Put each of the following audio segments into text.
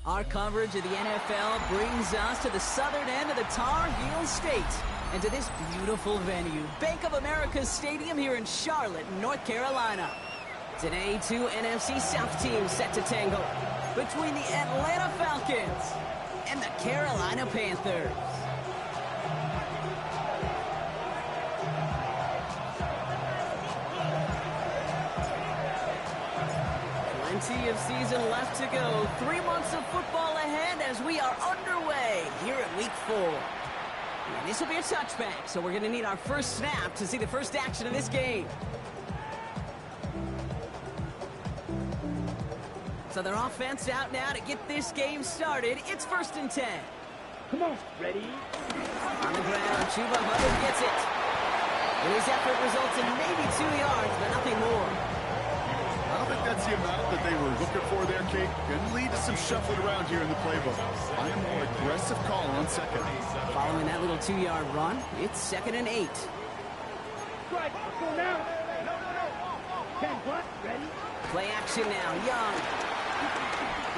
Our coverage of the NFL brings us to the southern end of the Tar Heel State and to this beautiful venue, Bank of America Stadium here in Charlotte, North Carolina. Today, two NFC South teams set to tangle between the Atlanta Falcons and the Carolina Panthers. Plenty of season left to go. 3 months of football ahead as we are underway here at Week 4. And this will be a touchback, so we're going to need our first snap to see the first action of this game. So their offense out now to get this game started. It's 1st and 10. Come on, ready? On the ground, Chuba Hubbard gets it. And his effort results in maybe 2 yards, but nothing more. I don't think that's the amount that they were looking for there, Kate. Going to lead to some shuffling around here in the playbook. I am more aggressive call on second. Following that little 2-yard run, it's 2nd and 8. Strike, go now. 10 plus, ready? Play action now, Young.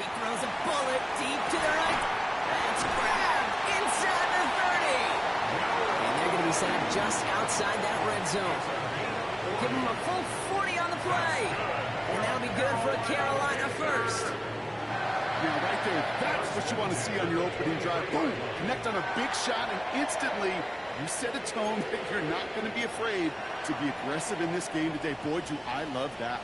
He throws a bullet deep to the right. That's grabbed inside the 30. And they're going to be set up just outside that red zone. Give him a full 40 on the play. And that'll be good for a Carolina first. Now, right there, that's what you want to see on your opening drive. Boom! Connect on a big shot, and instantly you set a tone that you're not going to be afraid to be aggressive in this game today. Boy, do I love that.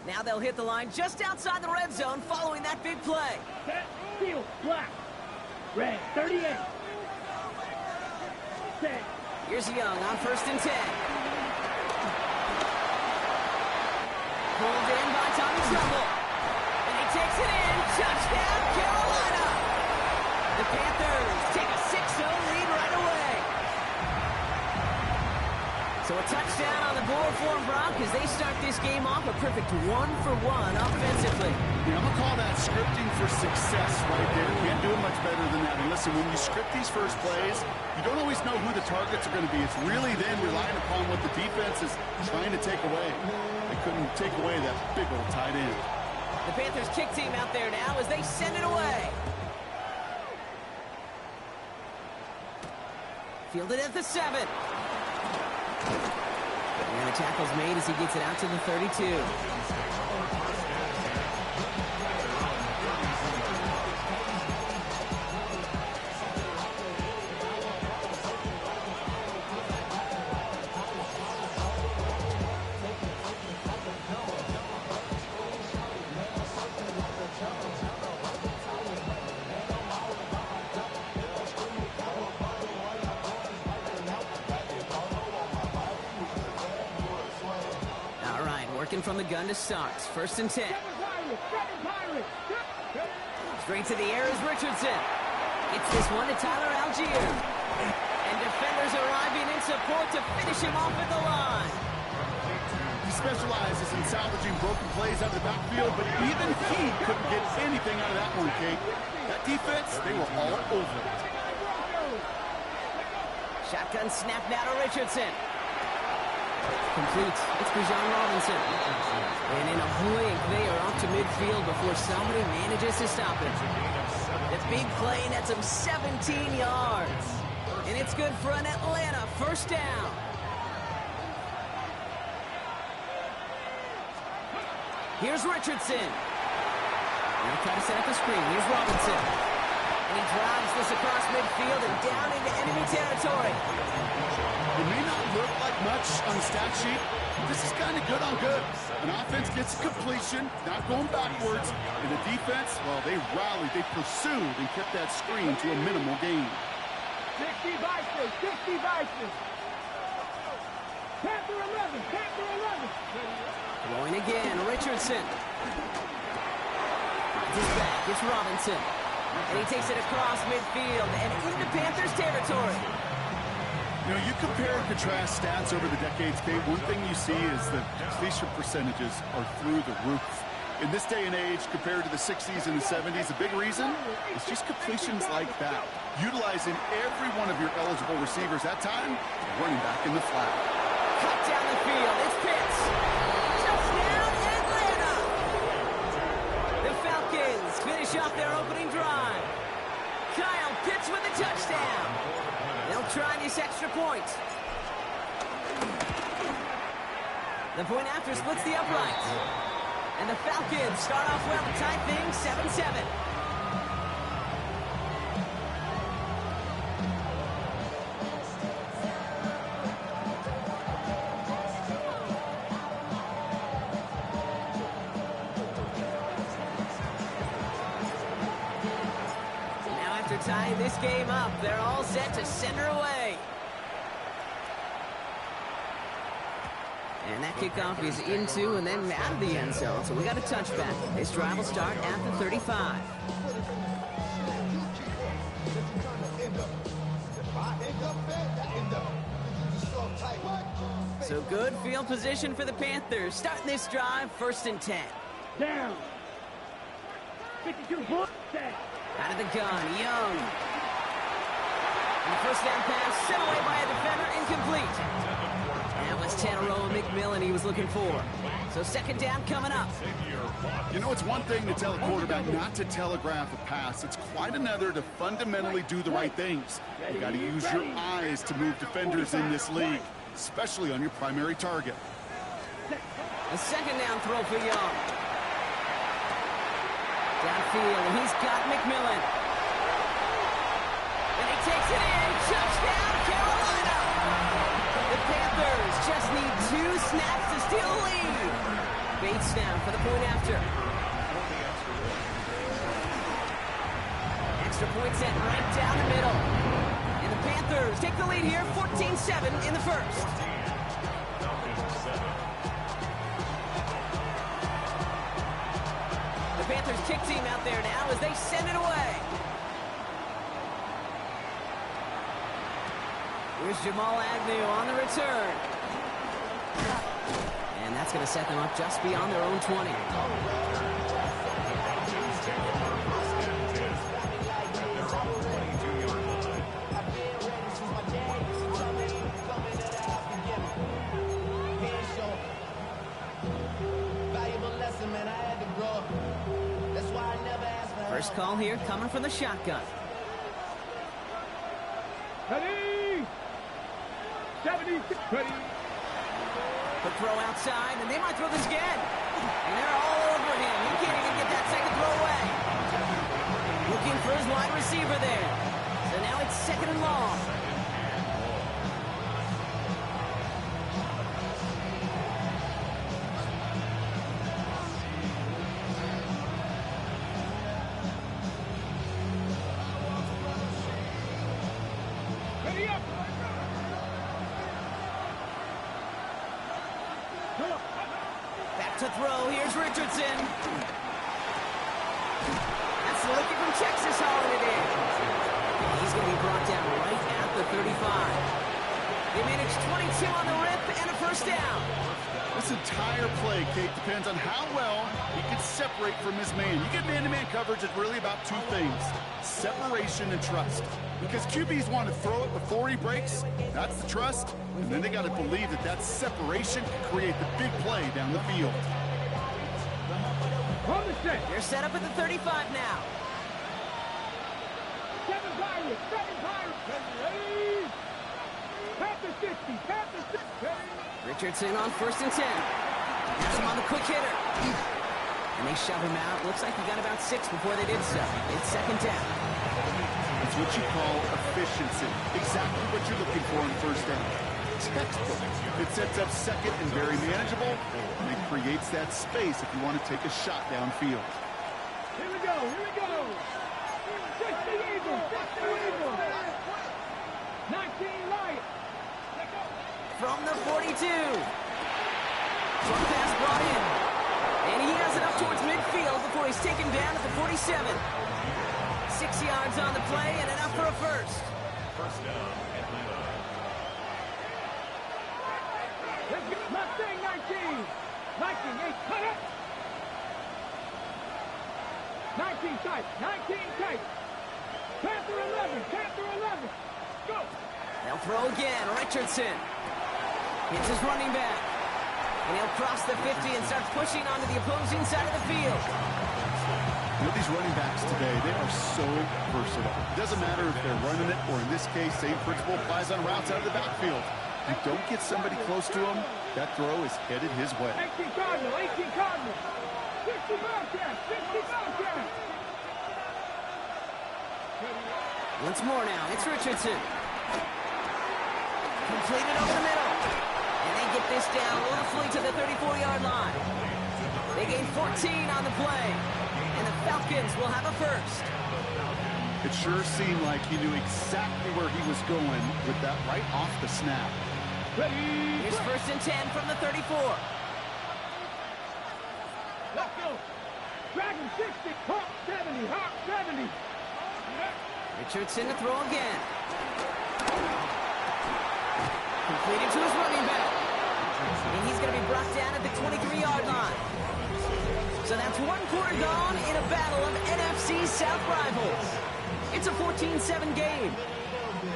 Now they'll hit the line just outside the red zone following that big play. Set, field, black. Red, 38. Set. Here's Young on 1st and 10. Pulled in by Tommy Trumbull. And he takes it in. Touchdown, Carolina. The Panthers take a 6-0 lead right away. So a touchdown on the board for them, Brock, as they start this game off a perfect 1-for-1 offensively. Yeah, I'm going to call that scripting for success right there. Can't do it much better than that. And listen, when you script these first plays, you don't always know who the targets are going to be. It's really then relying upon what the defense is trying to take away. They couldn't take away that big old tight end. The Panthers kick team out there now as they send it away. Fielded at the 7. And the tackle's made as he gets it out to the 32. From the gun to start. 1st and 10. Straight to the air is Richardson. It's this one to Tyler Algier. And defenders arriving in support to finish him off at the line. He specializes in salvaging broken plays out of the backfield, but even he couldn't get anything out of that one, Kate. That defense, they were all over it. Shotgun snap now to Richardson. Complete. It's Bijan Robinson. And in a blink, they are off to midfield before somebody manages to stop it. The big play nets him 17 yards. And it's good for an Atlanta 1st down. Here's Richardson. Now try to set up the screen. Here's Robinson. And he drives this across midfield and down into enemy territory. It may not look like much on the stat sheet, but this is kind of good on good. An offense gets a completion, not going backwards, and the defense, well, they rallied, they pursued, and kept that screen to a minimal gain. 60 vices, 60 vices. Panther 11, Panther 11. Throwing again, Richardson. It's back, it's Robinson. And he takes it across midfield and into Panthers territory. You know, you compare and contrast stats over the decades, Kate. One thing you see is that completion percentages are through the roof. In this day and age, compared to the 60s and the 70s, the big reason is just completions like that. Utilizing every one of your eligible receivers that time, running back in the flat. cut down the field. It's Pitts. Touchdown, Atlanta! The Falcons finish off their opening drive. Kyle Pitts with a touchdown. They'll try this extra point. The point after splits the uprights. And the Falcons start off well to tie things 7-7. Now after tying this game up, they're all set to send her away. And that kickoff is into and then out of the end zone. So we got a touchback. This drive will start at the 35. So good field position for the Panthers. Starting this drive, 1st and 10. Down. 52 points. Out of the gun, Young. And the first down pass sent away by a defender, incomplete. That was Tanneroa McMillan he was looking for. So 2nd down coming up. You know, it's one thing to tell a quarterback not to telegraph a pass. It's quite another to fundamentally do the right things. You got to use your eyes to move defenders in this league, especially on your primary target. A 2nd down throw for Young. Downfield, and he's got McMillan. And he takes it in. Touchdown, Carolina! The Panthers just need 2 snaps to steal the lead. Bates now for the point after. Extra point set right down the middle. And the Panthers take the lead here, 14-7 in the first. The Panthers kick team out there now as they send it away. Here's Jamal Agnew on the return. And that's going to set them up just beyond their own 20. First call here coming from the shotgun. Ready. 76. Ready. Quick throw outside, and they might throw this again. And they're all over him. He can't even get that second throw away. Looking for his wide receiver there. So now it's 2nd and long. Ready up. Back to throw. Here's Richardson. That's the lookie from Texas hauling it in. He's going to be brought down right at the 35. They managed 22 on the rip and a first down. This entire play, Kate, depends on how well he can separate from his man. You get man-to-man coverage, it's really about 2 things: separation and trust. Because QBs want to throw it before he breaks. That's the trust. And then they got to believe that that separation can create the big play down the field. On the set. They're set up at the 35 now. 7 Pirates. 7 Pirates. Ready. Panther 60. Panther 60. Ready. Richardson on 1st and 10. Has him on the quick hitter. And they shove him out. Looks like he got about 6 before they did so. It's 2nd down. It's what you call efficiency. Exactly what you're looking for in 1st down. Textbook. It sets up 2nd and very manageable, and it creates that space if you want to take a shot downfield. Here we go. Here we go. 60 Eagles. 60 Eagles. 19 Lions. From the 42. Short pass brought in. And he has it up towards midfield before he's taken down at the 47. 6 yards on the play and enough for a first. First down, Atlanta. Let's get Mustang 19. 19, 8, cut it. 19 tight. 19 tight. Panther 11. Panther 11. Go. They'll throw again. Richardson. It's his running back. And he'll cross the 50 and start pushing onto the opposing side of the field. You know, these running backs today, they are so versatile. It doesn't matter if they're running it, or in this case, same principle applies on routes out of the backfield. You don't get somebody close to him, that throw is headed his way. 18 Cardinal, 18 Cardinal. 60 Bobcats, 60 Bobcats. Once more now, it's Richardson. Completed over the middle. And they get this down roughly to the 34-yard line. They gain 14 on the play. And the Falcons will have a first. It sure seemed like he knew exactly where he was going with that right off the snap. Ready. Here's first and 10 from the 34. Let's go. Dragon 60, Hawk 70, Hawk 70. Richardson to throw again. Completed to his running back. And he's going to be brought down at the 23-yard line. So that's one quarter gone in a battle of NFC South rivals. It's a 14-7 game.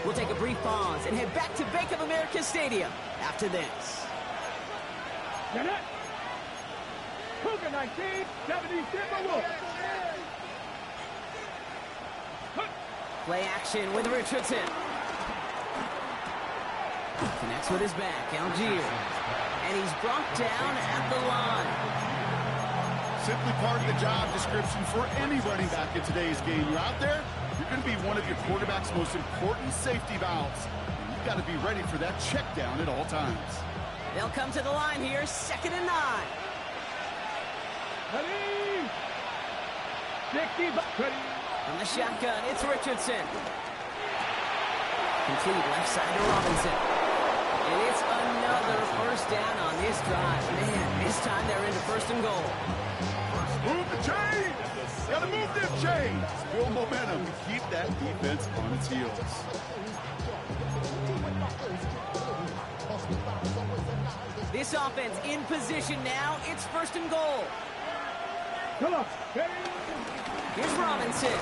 We'll take a brief pause and head back to Bank of America Stadium after this. Get it. Cougar 19, 70 Timberwolves. Play action with Richardson. Connects with his back, Algier. And he's brought down at the line. Simply part of the job description for any running back in today's game. You're out there, you're going to be one of your quarterback's most important safety valves. And you've got to be ready for that check down at all times. They'll come to the line here, 2nd and 9. Ready. 60, ready. From the shotgun, it's Richardson. Complete left side to Robinson. And it's another first down on this drive. Man, this time they're into 1st and goal. Move the chain! Gotta move them chains! Build momentum to keep that defense on its heels. This offense in position now. It's 1st and goal. Come on. Here's Robinson.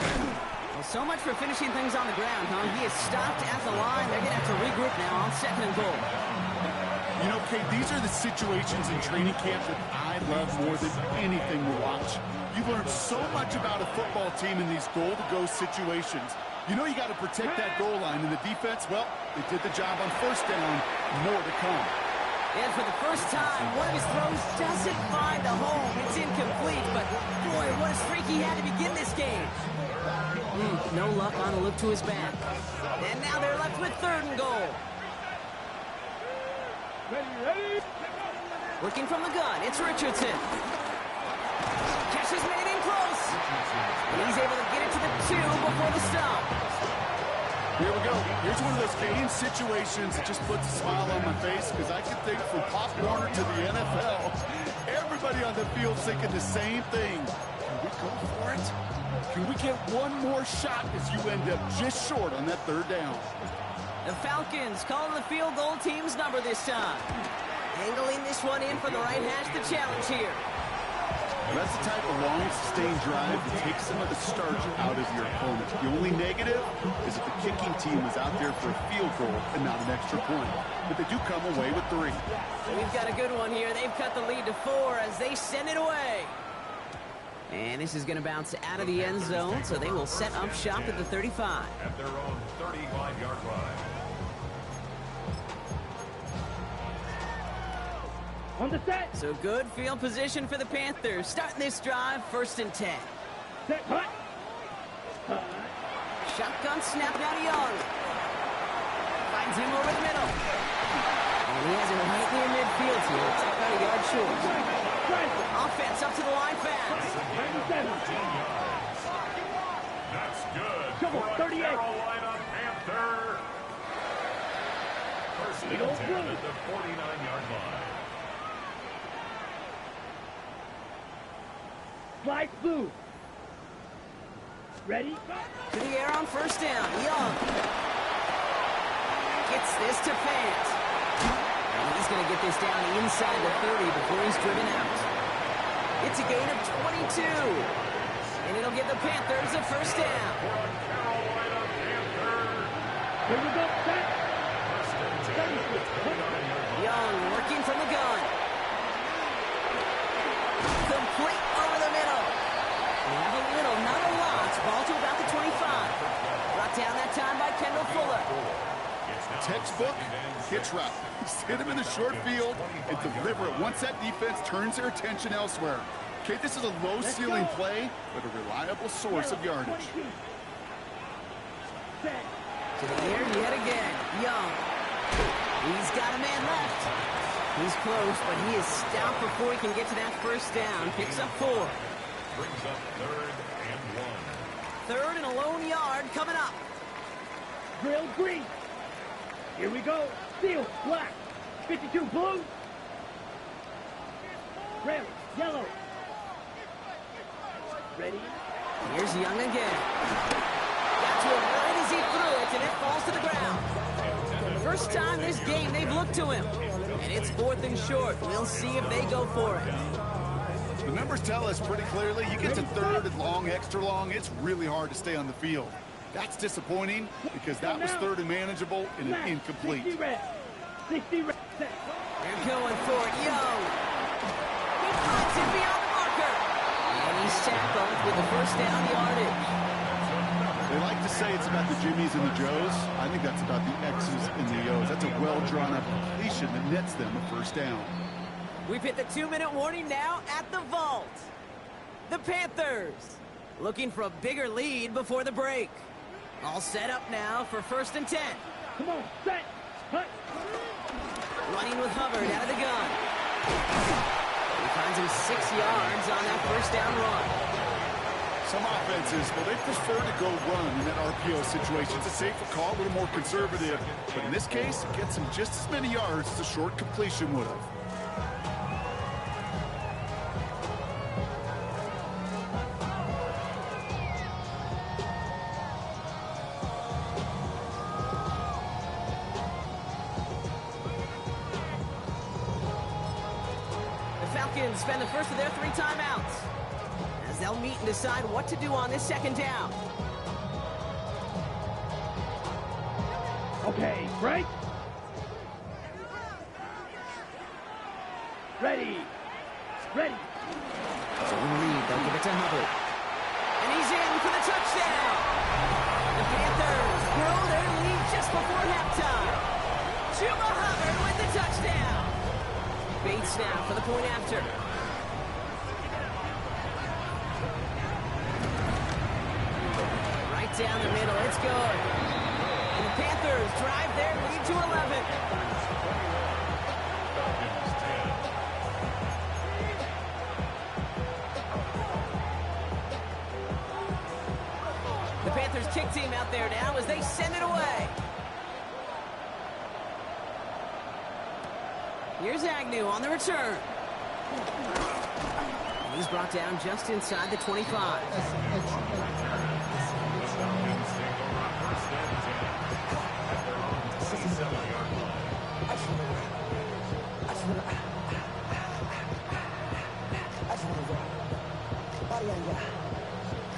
Well, so much for finishing things on the ground, huh? He is stopped at the line. They're going to have to regroup now on 2nd and goal. You know, Kate, these are the situations in training camp that I love more than anything to watch. You've learned so much about a football team in these goal-to-go situations. You know you got to protect that goal line, and the defense, well, they did the job on 1st down. More to come. And for the first time, one of his throws doesn't find the home. It's incomplete, but boy, what a streak he had to begin this game. No luck on a look to his back. And now they're left with 3rd and goal. Ready. Working from the gun, it's Richardson. Catch is made in close. And he's able to get it to the 2 before the stop. Here we go. Here's one of those game situations that just puts a smile on my face, because I can think from Pop Warner to the NFL, everybody on the field thinking the same thing. Can we go for it? Can we get one more shot as you end up just short on that 3rd down? The Falcons calling the field goal team's number this time. Angling this one in for the right hash to challenge here. Well, that's the type of long, sustained drive that takes some of the starch out of your opponent. The only negative is if the kicking team is out there for a field goal and not an extra point. But they do come away with 3. We've got a good one here. They've cut the lead to 4 as they send it away. And this is going to bounce out of the end zone, so they will set up shop at the 35. At their own 35-yard line. On the set. So good field position for the Panthers. Starting this drive, 1st and 10. Set. Hut. Shotgun snap down to Young. Finds him over the middle. And he has him right near midfield here. It's about a yard short. Offense up to the line fast. 97. That's good. Come on, 38. Carolina Panther. 1st and 10 at the 49-yard line. Flight blue. Ready? To the air on 1st down. Young gets this to Fant. And he's going to get this down inside the 30 before he's driven out. It's a gain of 22. And it'll give the Panthers a 1st down. Here we go. Set. Young working from the gun. Complete over the middle. They have a little, not a lot. Ball to about the 25. Brought down that time by Kendall Fuller. Textbook hitch route. Just hit him in the short field and deliver it once that defense turns their attention elsewhere. Okay, this is a low-ceiling play, but a reliable source of yardage. To the air yet again. Young. He's got a man left. He's close, but he is stopped before he can get to that first down. Picks up 4. Brings up 3rd and 1. 3rd and a lone yard coming up. Drill green. Here we go. Steel, black. 52, blue. Red, yellow. Ready? Here's Young again. Got to him right as he threw it, and it falls to the ground. First time this game they've looked to him. And it's 4th and short. We'll see if they go for it. The numbers tell us pretty clearly, you get to 3rd and long, extra long, it's really hard to stay on the field. That's disappointing because that was 3rd and manageable and an incomplete. 60 red. 60 red. They're going for it. Young. He puts it beyond the marker. And he's tackled with the first down yardage. They like to say it's about the Jimmies and the Joes. I think that's about the X's and the O's. That's a well-drawn-up completion that nets them a first down. We've hit the 2-minute warning now at the vault. The Panthers looking for a bigger lead before the break. All set up now for 1st and 10. Come on, set. Hut. Running with Hubbard out of the gun. He finds him 6 yards on that first down run. Some offenses, well, they prefer to go run in that RPO situation. It's a safer call, a little more conservative. But in this case, it gets him just as many yards as a short completion would have. Falcons spend the first of their 3 timeouts as they'll meet and decide what to do on this 2nd down. Okay, break. Ready. Ready. So in the lead, they'll give it to Hubbard. And he's in for the touchdown. The Panthers grow their lead just before halftime. Chuba Hubbard with the touchdown. Bait snap for the point after. Right down the middle, it's good. And the Panthers drive their lead to 11. The Panthers kick team out there now as they send it away. Here's Agnew on the return. And he's brought down just inside the 25.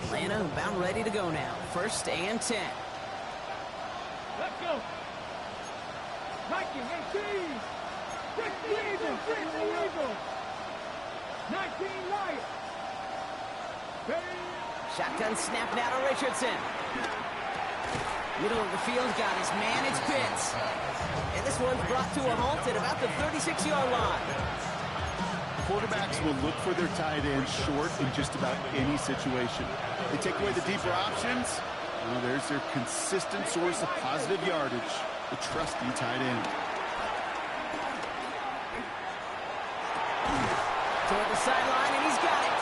Atlanta about ready to go now. 1st and 10. Let's go. Nike, 18. 60 Eagles, 60 Eagles. 19 Lions. Shotgun snap now to Richardson. Middle of the field got his man, it's Pitts. And this one's brought to a halt at about the 36-yard line. Quarterbacks will look for their tight end short in just about any situation. They take away the deeper options. Well, there's their consistent source of positive yardage, the trusty tight end. Toward the sideline, and he's got it.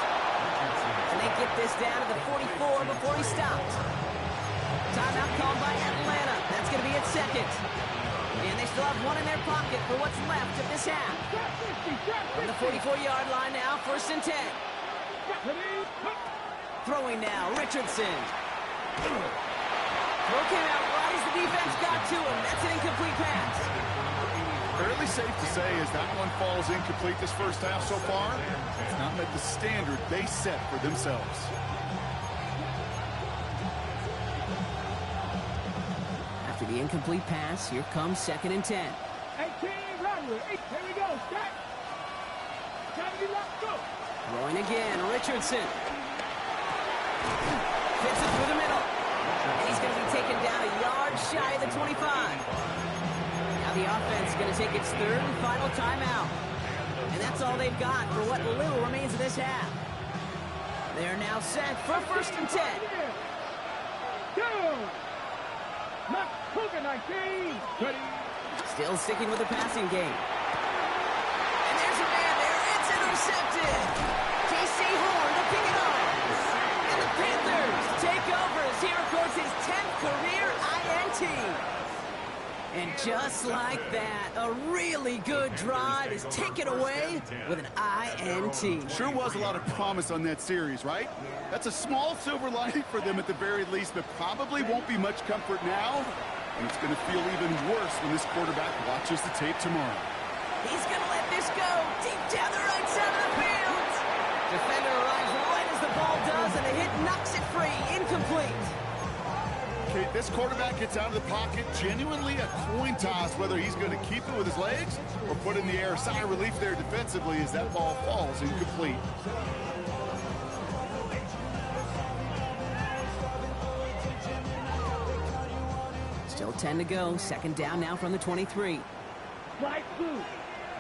And they get this down to the 44 before he stops. Timeout called by Atlanta. That's going to be its 2nd. And they still have one in their pocket for what's left of this half. From the 44-yard line now, 1st and 10. Throwing now, Richardson. Throw came out right as the defense got to him. That's an incomplete pass. Fairly safe to say as that one falls incomplete this first half so far, it's not met the standard they set for themselves. After the incomplete pass, here comes 2nd and 10. 18 ready. forward. Here we go. Start. 70 left. Go. Throwing again. Richardson. Fits it through the middle. And he's going to be taken down a yard shy of the 25. Now the offense is going to take its third and final timeout. And that's all they've got for what little remains of this half. They're now set for 1st and 10. Go. Not Hogan, 19. Ready. Still sticking with the passing game. And there's a man there. It's intercepted. J.C. Horn to pick it up. And the Panthers take over as he records his 10th career INT. And just like that, a really good drive is taken away with an INT. Sure was a lot of promise on that series, right? That's a small silver lining for them at the very least, but probably won't be much comfort now. And it's going to feel even worse when this quarterback watches the tape tomorrow. He's going to let this go deep down the right side of the field. Defender arrives right as the ball does, and the hit knocks it free. Incomplete. Okay, this quarterback gets out of the pocket, genuinely a coin toss whether he's going to keep it with his legs or put in the air. Sigh of relief there defensively as that ball falls incomplete. Still 10 to go. 2nd down now from the 23. Slide through.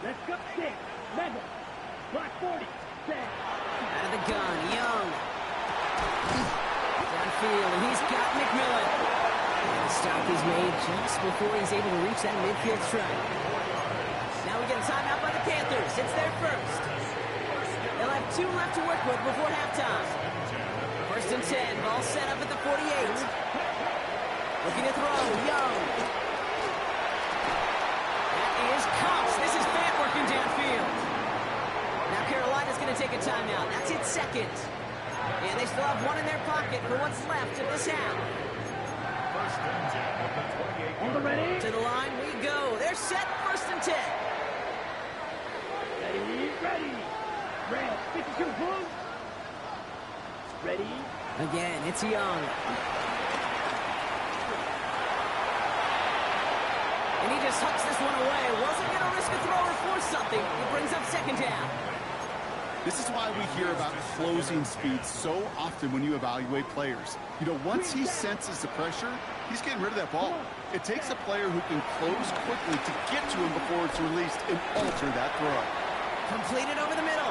Let's go. 6. Madden. Block 40. Set. Out of the gun. Young. Downfield, and he's got McMillan. And the stop is made just before he's able to reach that midfield strike. Now we get a timeout by the Panthers. It's their first. They'll have 2 left to work with before halftime. 1st and 10. Ball set up at the 48. Looking to throw. Young. That is Cox. This is Fant working downfield. Now Carolina's going to take a timeout. That's its 2nd. And they still have 1 in their pocket for what's left of this half. On the ready. To the line we go. They're set. 1st and 10. Ready. Ready. Red. 52 full. Ready. Again, it's Young. And he just hucks this one away. Wasn't going to risk a throw or force something. It brings up 2nd down. This is why we hear about closing speed so often when you evaluate players. You know, once he senses the pressure, he's getting rid of that ball. It takes a player who can close quickly to get to him before it's released and alter that throw. Completed over the middle.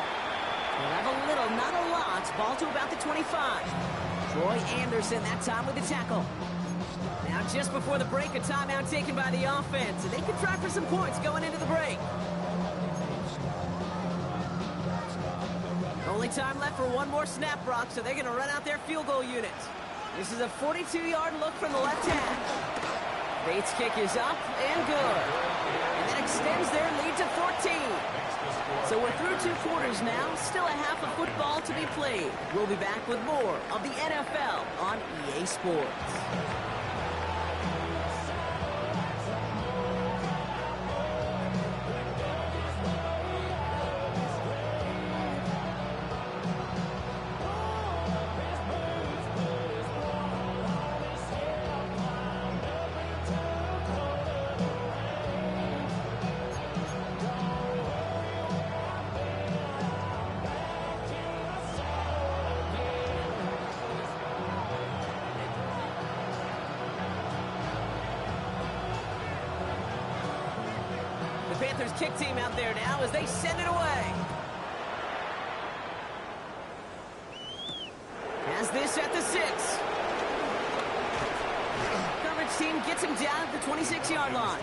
We'll have a little, not a lot. Ball to about the 25. Troy Anderson that time with the tackle. Now just before the break, a timeout taken by the offense. And they can try for some points going into the break. Only time left for 1 more snap, Brock, so they're going to run out their field goal unit. This is a 42-yard look from the left half. Bates' kick is up and good. And that extends their lead to 14. So we're through 2 quarters now. Still a half of football to be played. We'll be back with more of the NFL on EA Sports. Panthers kick team out there now as they send it away. Has this at the 6. Coverage team gets him down at the 26-yard line.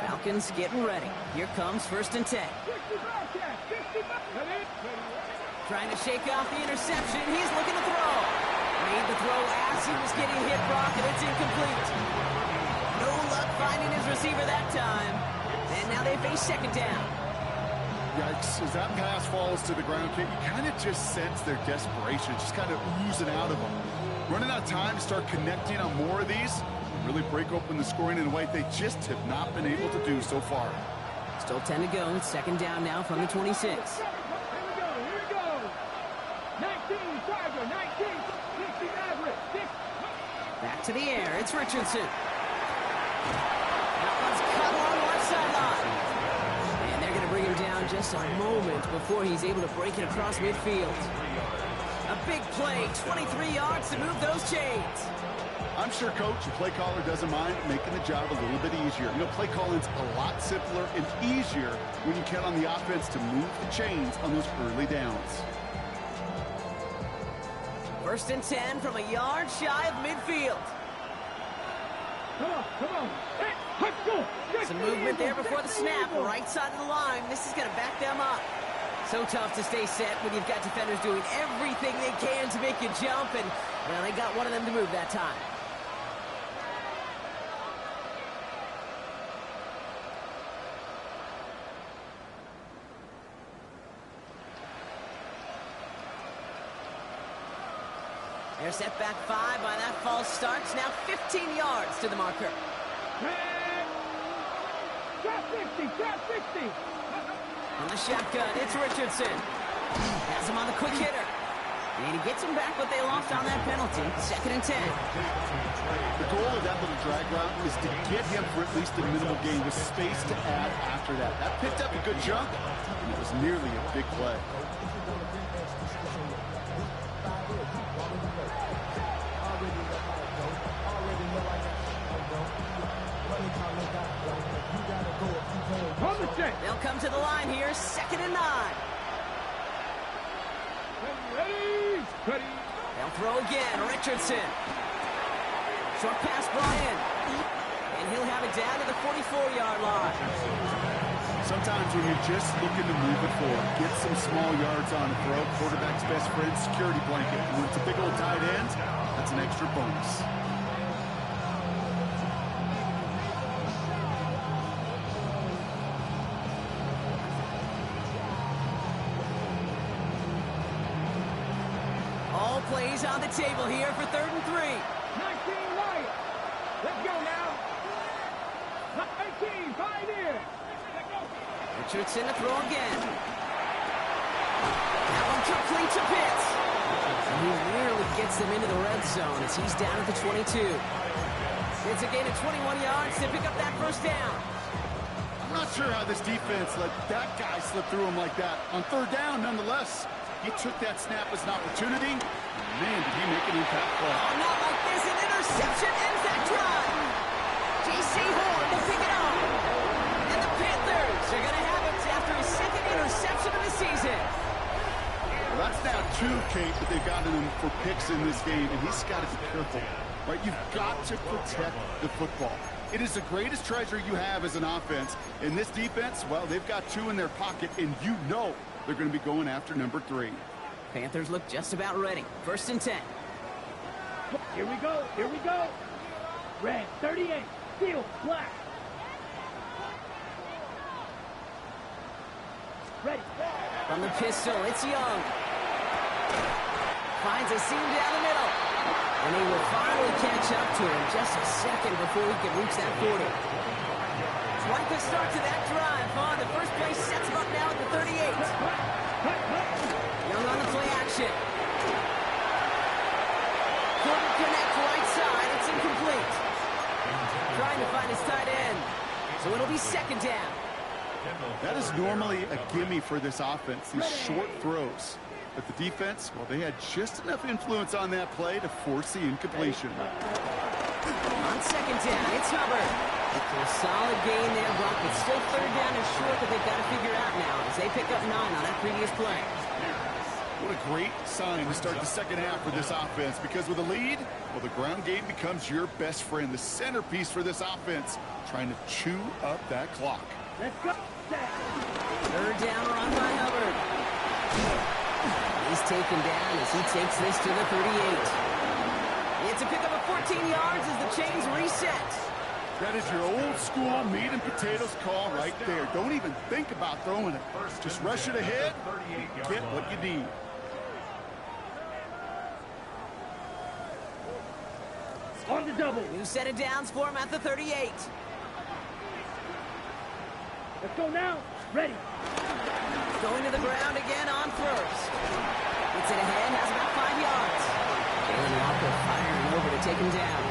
Falcons getting ready. Here comes 1st and 10. Trying to shake off the interception. He's looking to throw. Made the throw as he was getting hit, Brock, and it's incomplete. No luck finding his receiver that time. And now they face 2nd down. Yikes, as that pass falls to the ground, you kind of just sense their desperation, just kind of oozing out of them. Running out of time to start connecting on more of these, really break open the scoring in a way they just have not been able to do so far. Still 10 to go. Second down now from the 26. Here we go. 19, Tiger, 19, 60 average, 6. Back to the air. It's Richardson. That one's cut along the left sideline. And they're going to bring him down just a moment before he's able to break it across midfield. A big play, 23 yards to move those chains. I'm sure, Coach, the play caller doesn't mind making the job a little bit easier. You know, play calling's a lot simpler and easier when you count on the offense to move the chains on those early downs. First and 10 from a yard shy of midfield. Come on. Hey, let's go. Some movement there before the snap, right side of the line. This is going to back them up. So tough to stay set when you've got defenders doing everything they can to make you jump, and, well, they got one of them to move that time. They're set back 5 by that false start. Now 15 yards to the marker. Trap 60, trap 60. On the shotgun, it's Richardson. Has him on the quick hitter. And he gets him back what they lost on that penalty. Second and 10. The goal of that little drag route is to get him for at least a minimal gain with space to add after that. That picked up a good chunk, and it was nearly a big play. They'll come to the line here, second and 9. Ready. They'll throw again, Richardson. Short pass, Bryant. And he'll have it down to the 44-yard line. Sometimes when you're just looking to move it forward, get some small yards on a throw, quarterback's best friend, security blanket. And when it's a big old tight end, that's an extra bonus. Plays on the table here for 3rd and 3. 19 right. Let's go now. 19, pioneer. Richardson to throw again. That one complete to Pitts. And he nearly gets them into the red zone as he's down at the 22. It's a gain of 21 yards to pick up that first down. I'm not sure how this defense let that guy slip through him like that. On 3rd down, nonetheless, he took that snap as an opportunity. Man, did he make an impact play. Oh, not like this. An interception ends that drive. J.C. Horn will pick it up. And the Panthers are going to have it after his 2nd interception of the season. Well, that's now 2, Kate, that they've gotten him for picks in this game, and he's got to be careful. Right? You've got to protect the football. It is the greatest treasure you have as an offense. In this defense, well, they've got 2 in their pocket, and you know they're going to be going after number 3. Panthers look just about ready. 1st and 10. Here we go. Red, 38, steel, black. Ready. From the pistol, it's Young. Finds a seam down the middle. And he will finally catch up to him just a second before he can reach that 40. Quite the start to that drive, huh? The first play sets him up now at the 38. Young on the play action. Couldn't connect right side. It's incomplete. Trying to find his tight end. So it'll be 2nd down. That is normally a gimme for this offense, these short throws. But the defense, well, they had just enough influence on that play to force the incompletion. On 2nd down, it's Hubbard. A solid gain there, Brock, but still 3rd down and short that they've got to figure out now as they pick up 9 on that previous play. What a great sign to start the 2nd half for this offense, because with a lead, well, the ground game becomes your best friend, the centerpiece for this offense, trying to chew up that clock. Let's go. 3rd down run by Hubbard. He's taken down as he takes this to the 38. It's a pickup of 14 yards as the chains reset. That is your old school meat and potatoes call right there. Don't even think about throwing it. Just rush it ahead, get what you need. On the double. New set of downs for him at the 38. Let's go now. Ready. Going to the ground again on first. Gets it ahead, has about 5 yards. Jalen Walker firing over to take him down.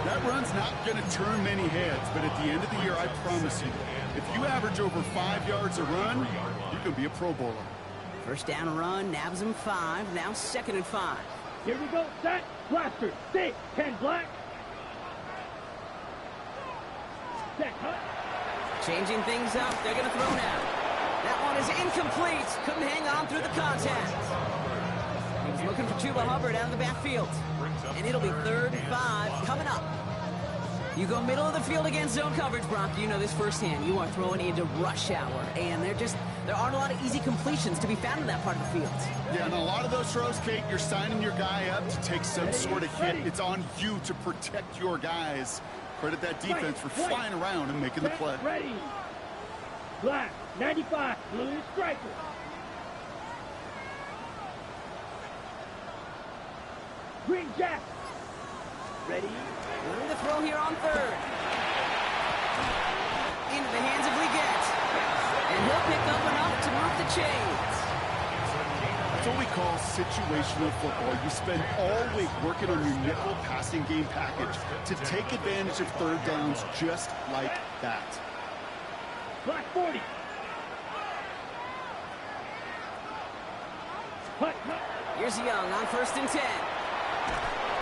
That run's not going to turn many heads, but at the end of the year, I promise you, if you average over 5 yards a run, you can be a Pro Bowler. First down run, nabs him 5, now 2nd and 5. Here we go. Set. Blaster. 6. 10 black. Set. Hut. Changing things up, they're going to throw now. That one is incomplete. Couldn't hang on through the contact. He was looking for Chuba Hubbard out of the backfield. And it'll be 3rd and 5 coming up. You go middle of the field against zone coverage, Brock. You know this firsthand. You are throwing into rush hour. And there aren't a lot of easy completions to be found in that part of the field. Yeah, and a lot of those throws, Kate, you're signing your guy up to take some sort of hit. It's on you to protect your guys. Credit that defense for flying around and making the play. Ready. Black. 95. Blue striker. Green jack. Ready. Going to throw here on 3rd. Into the hands of Leggett. And he'll pick up enough to move the chains. That's what we call situational football. You spend all week working on your nickel passing game package to take advantage of 3rd downs just like that. Black 40. Hut. Here's Young on 1st and 10.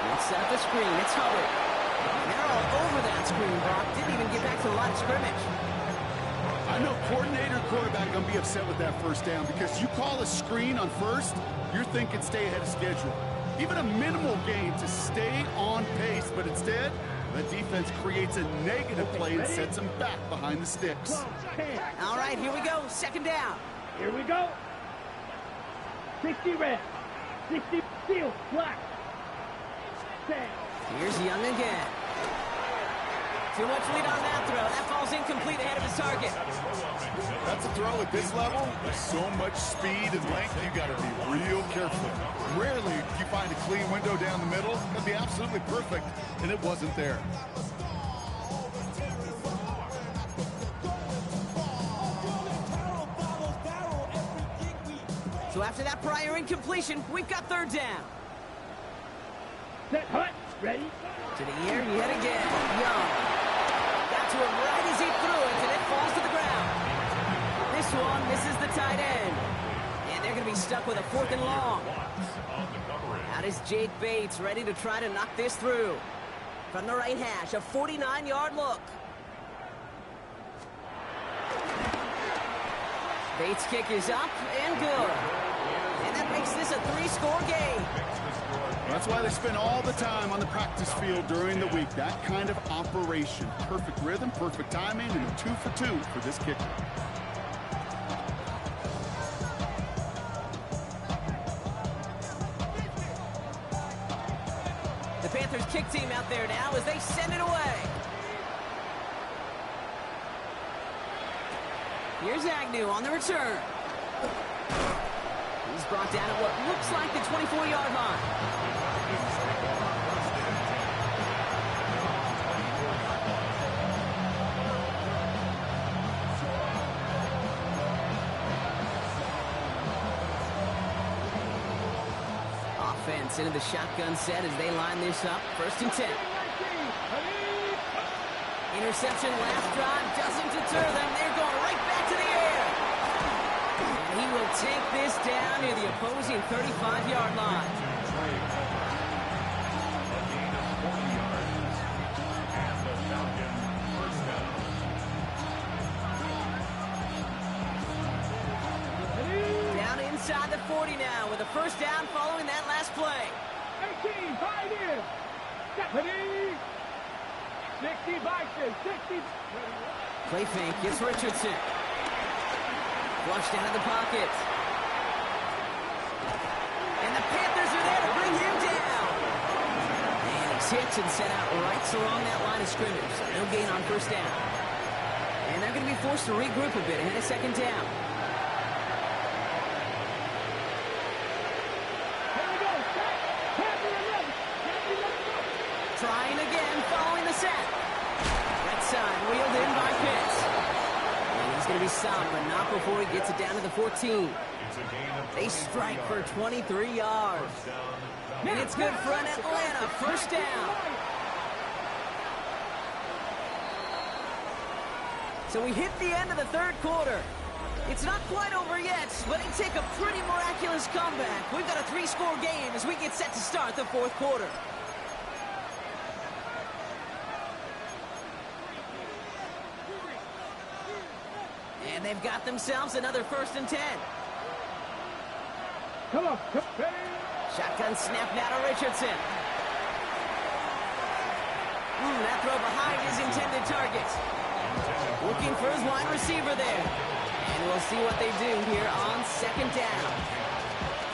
Let's set up the screen. It's Hubbard. They're all over that screen, Brock. Didn't even get back to the line of scrimmage. I know coordinator and quarterback going to be upset with that 1st down because you call a screen on 1st, you're thinking stay ahead of schedule. Even a minimal gain to stay on pace, but instead, the defense creates a negative play and sets them back behind the sticks. All right, here we go. 2nd down. Here we go. 60 red. 60 steel. Black. Here's Young again. Too much lead on that throw. That falls incomplete ahead of his target. That's a throw at this level. With so much speed and length, you got to be real careful. Rarely do you find a clean window down the middle. That'd be absolutely perfect, and it wasn't there. So after that prior incompletion, we've got 3rd down. Set. Hut. Ready. To the air yet again. Young. Got to him right as he threw it, and it falls to the ground. This one misses the tight end. And they're going to be stuck with a 4th and long. Out is Jake Bates, ready to try to knock this through. From the right hash, a 49-yard look. Bates' kick is up and good. And that makes this a 3-score game. That's why they spend all the time on the practice field during the week. That kind of operation. Perfect rhythm, perfect timing, and a 2 for 2 for this kicker. The Panthers kick team out there now as they send it away. Here's Agnew on the return. He's brought down at what looks like the 24-yard line. Offense into the shotgun set as they line this up. 1st and 10. Interception last drive doesn't deter them. They're going right back to the air. And he will take this down near the opposing 35-yard line. Down inside the 40 now with a 1st down following that last play. 18, hide in. Ready. 60 Vikings, 60. Play fake, gets Richardson. Flushed out of the pocket. And the Panthers are there to bring him down. And he hits and sent out right along that line of scrimmage. So no gain on first down. And they're going to be forced to regroup a bit ahead of second down. Trying again, following the set. That side wheeled in by Pitts. And he's going to be stopped, but not before he gets it down to the 14. They strike for 23 yards. And it's good for an Atlanta first down. So we hit the end of the third quarter. It's not quite over yet, but they take a pretty miraculous comeback. We've got a 3-score game as we get set to start the fourth quarter. And they've got themselves another 1st and 10. Come on. Shotgun snap now to Richardson. That throw behind his intended target. Looking for his wide receiver there. And we'll see what they do here on second down.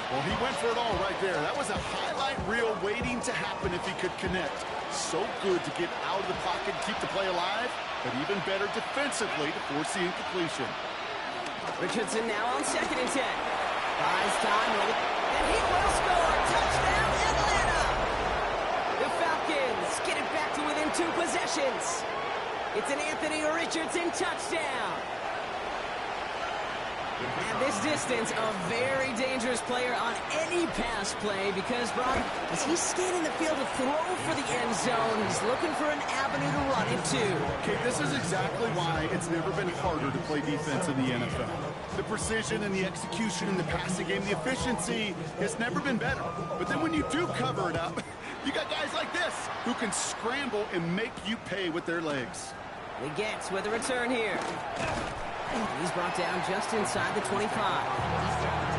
Well, he went for it all right there. That was a highlight reel waiting to happen if he could connect. So good to get out of the pocket and keep the play alive, but even better defensively to force the incompletion. Richardson now on 2nd and 10. Buys time, and he will score. Touchdown, Atlanta! The Falcons get it back to within 2 possessions. It's an Anthony Richardson touchdown. At this distance, a very dangerous player on any pass play because, Brock, as he's scanning the field to throw for the end zone, he's looking for an avenue to run it to. Okay, this is exactly why it's never been harder to play defense in the NFL. The precision and the execution in the passing game, the efficiency has never been better. But then when you do cover it up, you got guys like this who can scramble and make you pay with their legs. He gets with a return here. He's brought down just inside the 25.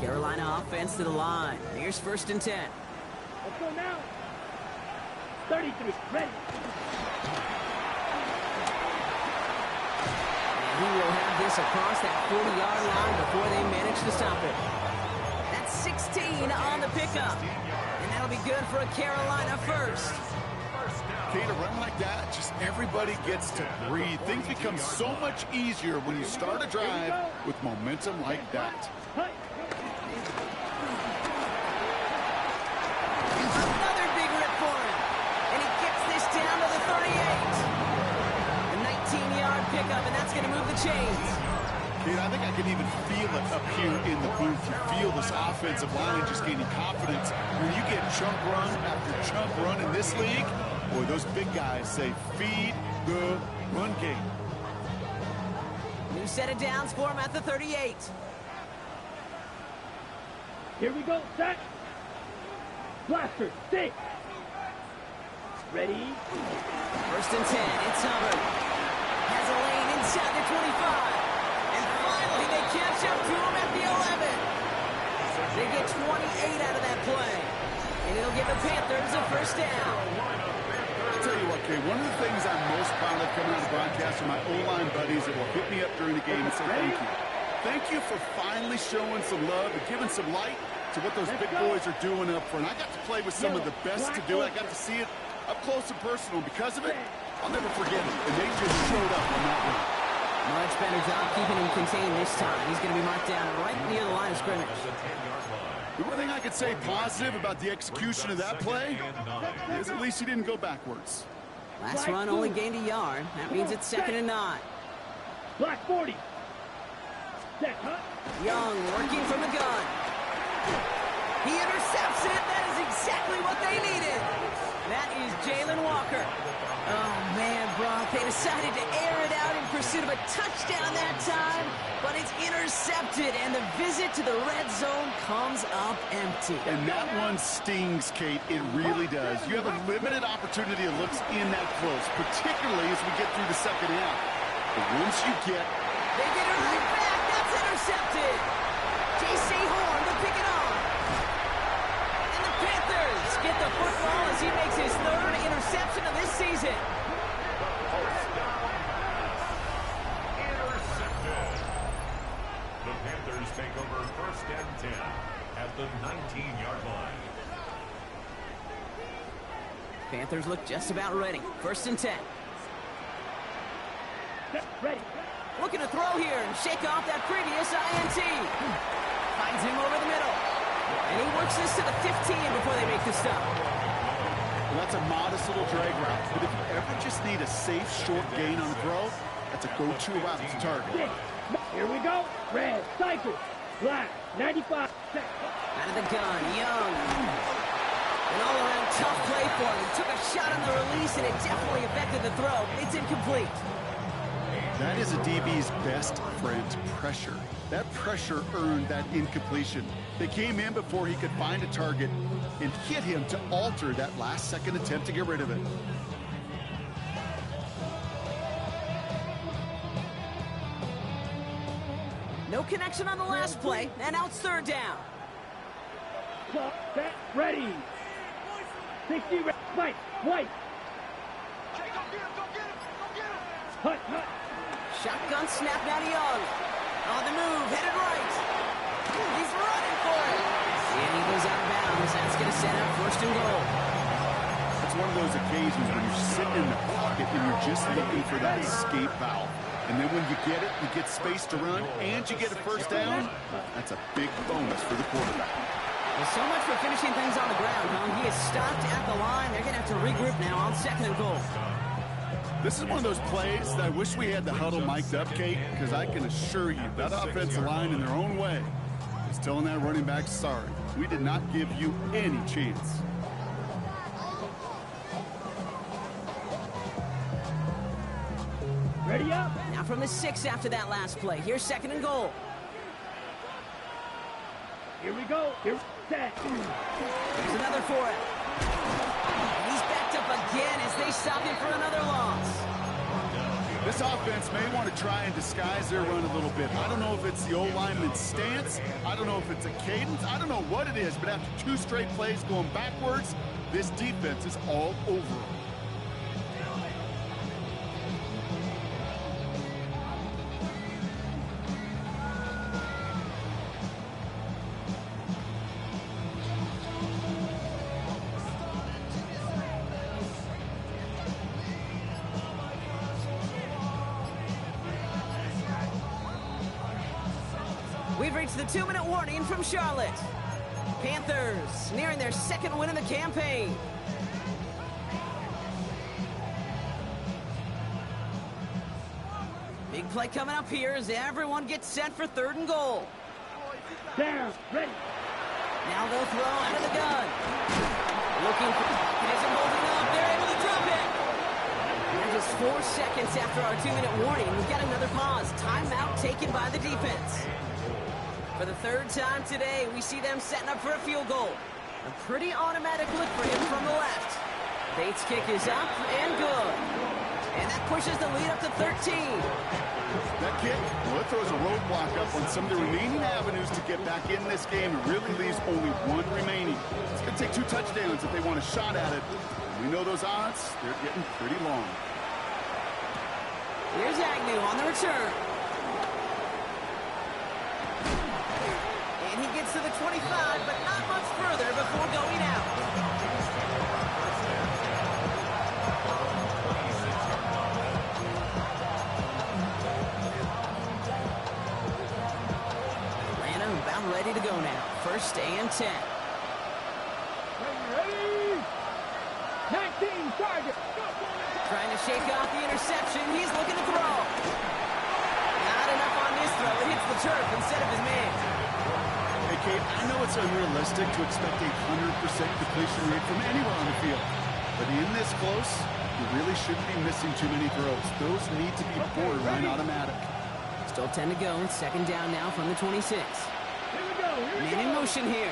Carolina offense to the line. Here's 1st and 10. Let's go now. 33, ready. And he will have this across that 40-yard line before they manage to stop it. That's 16 on the pickup. And that'll be good for a Carolina first. Okay, to run like that, just everybody gets to breathe. Things become so much easier when you start a drive with momentum like that. Another big rip for him. And he gets this down to the 38. A 19-yard pickup, and that's going to move the chains. Kid, I think I can even feel it up here in the booth. You feel this offensive line just gaining confidence. When you get chunk run after chunk run in this league, boy, those big guys say, feed the run game. New set of downs for him at the 38. Here we go, set. Blaster, 6. Ready? 1st and 10, it's Hubbard. Has a lane inside the 25. And finally, they catch up to him at the 11. They get 28 out of that play. And it'll give the Panthers a 1st down. I'll tell you what, Kay, one of the things I'm most proud of coming out of the broadcast are my O-line buddies that will hit me up during the game and say thank you. Thank you for finally showing some love and giving some light to what those big boys are doing up front. I got to play with some of the best to do it. I got to see it up close and personal. Because of it, I'll never forget it. And they just showed up on that one. Much better job keeping him contained this time. He's going to be marked down right near the line of scrimmage. The one thing I could say positive about the execution of that play is at least he didn't go backwards. Last run only gained a yard. That means it's 2nd and 9. Black 40. Set, huh? Young working from the gun. He intercepts it. That is exactly what they needed. That is Jalen Walker. Oh, man, Brock, they decided to air it out in pursuit of a touchdown that time, but it's intercepted, and the visit to the red zone comes up empty. And that one stings, Kate. It really does. You have a limited opportunity that looks in that close, particularly as we get through the second half. But once you get... They get it right back. That's intercepted. J.C. Horn to pick it up. And the Panthers get the football as he makes his 3rd interception of this season. Intercepted. The Panthers take over 1st and 10 at the 19-yard line. Panthers look just about ready. 1st and 10. Ready. Looking to throw here and shake off that previous INT. Finds him over the middle. And he works this to the 15 before they make the stop. Well, that's a modest little drag route. But if you ever just need a safe, short gain on the throw, that's a go-to route to target. Here we go. Red, cycle. Black, 95. Set. Out of the gun, Young. An all-around tough play for him. He took a shot on the release, and it definitely affected the throw. It's incomplete. That is a DB's best friend, pressure. That pressure earned that incompletion. They came in before he could find a target and hit him to alter that last-second attempt to get rid of it. No connection on the last play, and now it's 3rd down. Clock, set, ready. 60, fight, white. Hut, hut. Shotgun snap now to Young. On the move, headed right. He's running for it. And he goes out of bounds. That's going to set up 1st and goal. It's one of those occasions when you're sitting in the pocket and you're just looking for that escape valve. And then when you get it, you get space to run, and you get a 1st down. That's a big bonus for the quarterback. Well, so much for finishing things on the ground, huh? He is stopped at the line. They're going to have to regroup now on 2nd and goal. This is one of those plays that I wish we had the huddle mic'd up, Kate, because I can assure you that offensive line in their own way is telling that running back, sorry, we did not give you any chance. Ready up. Now from the 6 after that last play. Here's 2nd and goal. Here we go. Here, set. Here's another for it. He's backed up again as they stop him for another loss. This offense may want to try and disguise their run a little bit. I don't know if it's the O-lineman's stance. I don't know if it's a cadence. I don't know what it is, but after 2 straight plays going backwards, this defense is all over them. We've reached the 2-minute warning from Charlotte. Panthers nearing their 2nd win of the campaign. Big play coming up here as everyone gets set for 3rd and goal. Down, ready. Now they'll throw out of the gun. Looking for it isn't holding up. They're able to drop it. And just 4 seconds after our 2-minute warning, we've got another pause. Timeout taken by the defense. For the 3rd time today, we see them setting up for a field goal. A pretty automatic look for him from the left. Bates' kick is up and good. And that pushes the lead up to 13. That kick, well, it throws a roadblock up on some of the remaining avenues to get back in this game. It really leaves only 1 remaining. It's going to take 2 touchdowns if they want a shot at it. We know those odds, they're getting pretty long. Here's Agnew on the return. And he gets to the 25, but not much further before going out. Atlanta about ready to go now. 1st and 10. Ready? 19 target. Trying to shake off the interception. He's looking to throw. Not enough on this throw. It hits the turf instead of his man. Hey, Kate, I know it's unrealistic to expect a 100% completion rate from anywhere on the field. But in this close, you really shouldn't be missing too many throws. Those need to be borderline automatic. Still 10 to go. Second down now from the 26. Here we go. Man in motion here.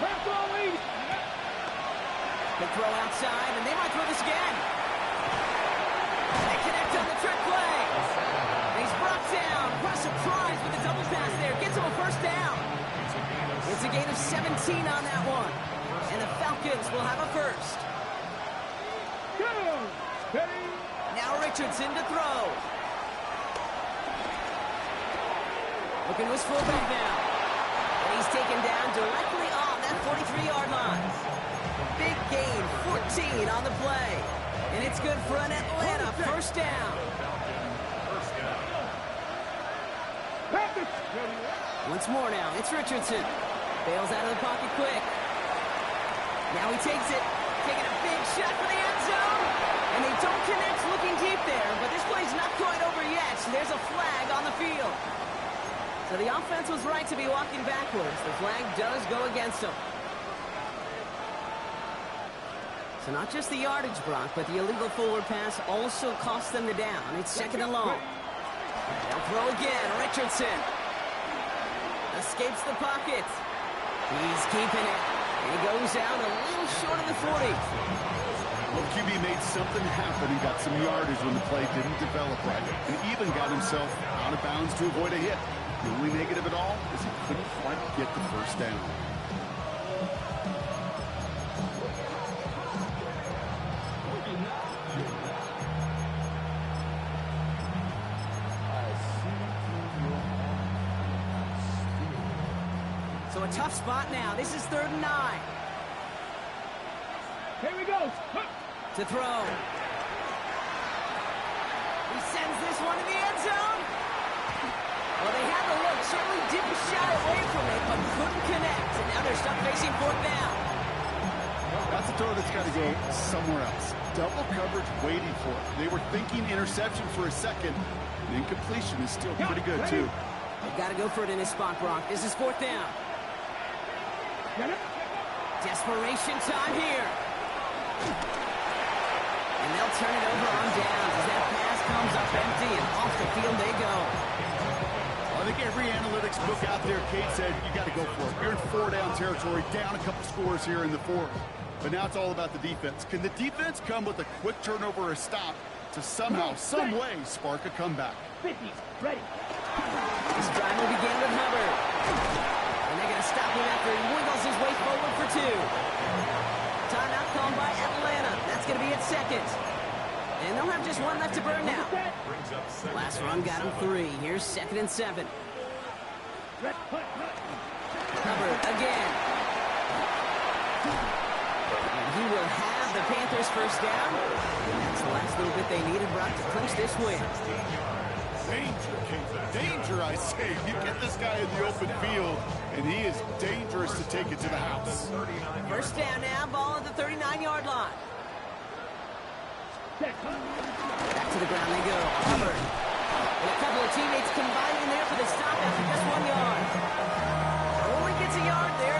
Pass ball, lead. They throw outside, and they might throw this again. They connect on the trick play. He's brought down. What a surprise with the double pass there. Gets him a first down. It's a gain of 17 on that one. And the Falcons will have a first. Go. Steady. Now Richardson to throw. Looking to his fullback now. And he's taken down directly on that 43-yard line. Big gain, 14 on the play. And it's good for an Atlanta first down. Panthers. Once more now, it's Richardson. Bails out of the pocket quick. Now he takes it. Taking a big shot for the end zone. And they don't connect looking deep there, but this play's not quite over yet. There's a flag on the field. So the offense was right to be walking backwards. The flag does go against them. So not just the yardage, Brock, but the illegal forward pass also cost them the down. It's second and long. They'll throw again. Richardson escapes the pocket. He's keeping it. And he goes out a little short of the 40. Well, QB made something happen and got some yardage when the play didn't develop right. And even got himself out of bounds to avoid a hit. The only negative at all is he couldn't quite get the first down. So a tough spot now. This is 3rd and 9. Here we go. To throw. He sends this one to the end zone. Well, they had the look. Certainly didn't shy away from it, but couldn't connect. And now they're stuck facing 4th down. That's a throw that's got to go somewhere else. Double coverage waiting for it. They were thinking interception for a second. And incompletion is still pretty good, too. They've got to go for it in this spot, Brock. This is 4th down. Desperation time here. And they'll turn it over on downs as that pass comes up empty, and off the field they go. I think every analytics book out there, Kate said, you got to go for it. You're in 4-down territory, down a couple scores here in the 4th. But now it's all about the defense. Can the defense come with a quick turnover or a stop to somehow, some way, spark a comeback? 50, ready. This drive will begin with Hubbard. And they're going to stop him after he wiggles his way forward for 2. Timeout called by Atlanta. That's going to be at 2nd. And they'll have just one left to burn now. Last run got him 3. Here's 2nd and 7. Hubbard again. And he will have the Panthers first down. And that's the last little bit they needed, Brock, to clinch this win. Danger, Kate. Danger, I say. You get this guy in the open field, and he is dangerous to take it to the house. First down now, ball at the 39-yard line. Back to the ground they go. Hubbard. And a couple of teammates combining there for the stop after just 1 yard. Only gets a yard there.